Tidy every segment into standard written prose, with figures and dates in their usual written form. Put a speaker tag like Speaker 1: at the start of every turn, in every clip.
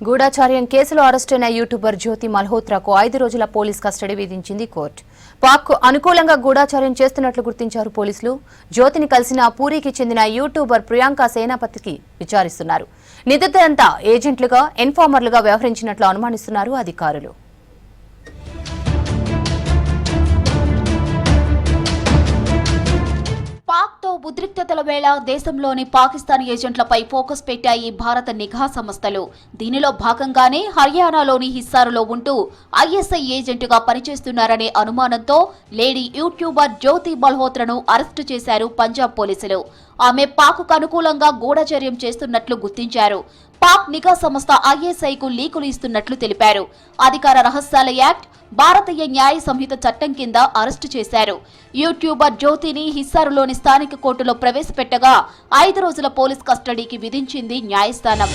Speaker 1: గూఢాచార్యం కేసులో అరెస్టైన యూట్యూబర్ జ్యోతి మల్హోత్రాకు 5 రోజుల police custody విధించింది కోర్టు. పాక్కు అనుకూలంగా గూఢాచార్యం చేస్తున్నట్లు గుర్తించారు పోలీసులు. జ్యోతిని కలిసిన పూరికి చెందిన యూట్యూబర్ ప్రియాంక సేనాపతికి విచారిస్తున్నారు. నిందితులంతా ఏజెంట్లుగా, ఇన్ఫార్మర్లుగా వ్యవహరించినట్లు అనుమానిస్తున్నారు అధికారులు.
Speaker 2: పాక్తో ఉద్రిక్తతల వేళ దేశంలోని పాకిస్తాన్ ఏజెంట్లపై ఫోకస్ పెట్టాయి భారత నిఘా సంస్థలు. దీనిలో భాగంగానే హర్యానాలోని హిస్సారులో ఉంటూ ఐఎస్ఐ ఏజెంటుగా పనిచేస్తున్నారనే అనుమానంతో లేడీ యూట్యూబర్ జ్యోతి మల్హోత్రాను అరెస్టు చేశారు పంజాబ్ పోలీసులు. ఆమె పాక్కు అనుకూలంగా గూఢచర్యం చేస్తున్నట్లు గుర్తించారు. పాక్ నిఘా సంస్థ ఐఎస్ఐకు లీకులు ఇస్తున్నట్లు తెలిపారు. అధికార రహస్యాల యాక్ట్, భారతీయ న్యాయ సంహిత చట్టం కింద అరెస్టు చేశారు. యూట్యూబర్ జ్యోతిని హిస్సారులోని స్థానిక కోర్టులో ప్రవేశపెట్టగా 5 రోజుల పోలీస్ కస్టడీకి విధించింది న్యాయస్థానం.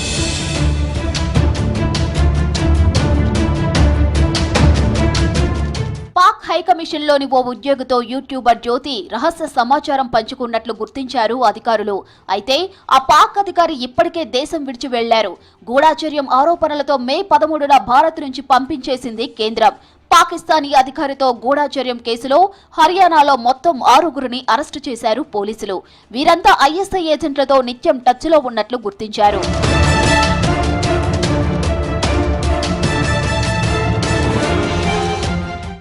Speaker 2: పాక్ హైకమిషన్లోని ఓ ఉద్యోగితో యూట్యూబర్ జ్యోతి రహస్య సమాచారం పంచుకున్నట్లు గుర్తించారు అధికారులు. అయితే ఆ పాక్ అధికారి ఇప్పటికే దేశం విడిచి వెళ్లారు. గూఢాచర్యం ఆరోపణలతో మే 13న భారత్ నుంచి పంపించేసింది కేంద్రం. పాకిస్తానీ అధికారితో గూఢాచర్యం కేసులో హర్యానాలో మొత్తం 6గురిని అరెస్టు చేశారు పోలీసులు. వీరంతా ఐఎస్ఐ ఏజెంట్లతో నిత్యం టచ్లో ఉన్నట్లు గుర్తించారు.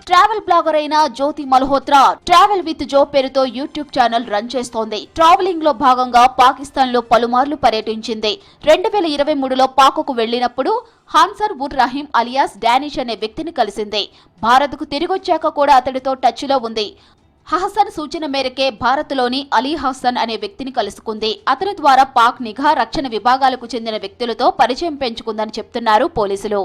Speaker 2: ట్రావెల్ బ్లాగర్ అయిన జ్యోతి మల్హోత్రా ట్రావెల్ విత్ జో పేరుతో యూట్యూబ్ ఛానల్ రన్ చేస్తోంది. ట్రావెలింగ్ లో భాగంగా పాకిస్తాన్ లో పలుమార్లు పర్యటించింది. 2023లో పాక్కు వెళ్లినప్పుడు హాన్సర్ ఉర్ రహీం అలియాస్ డానిష్ అనే వ్యక్తిని కలిసింది. భారత్కు తిరిగొచ్చాక కూడా అతడితో టచ్ లో ఉంది. హసన్ సూచన మేరకే భారత్లోని అలీ హసన్ అనే వ్యక్తిని కలుసుకుంది. అతని ద్వారా పాక్ నిఘా, రక్షణ విభాగాలకు చెందిన వ్యక్తులతో పరిచయం పెంచుకుందని చెప్తున్నారు పోలీసులు.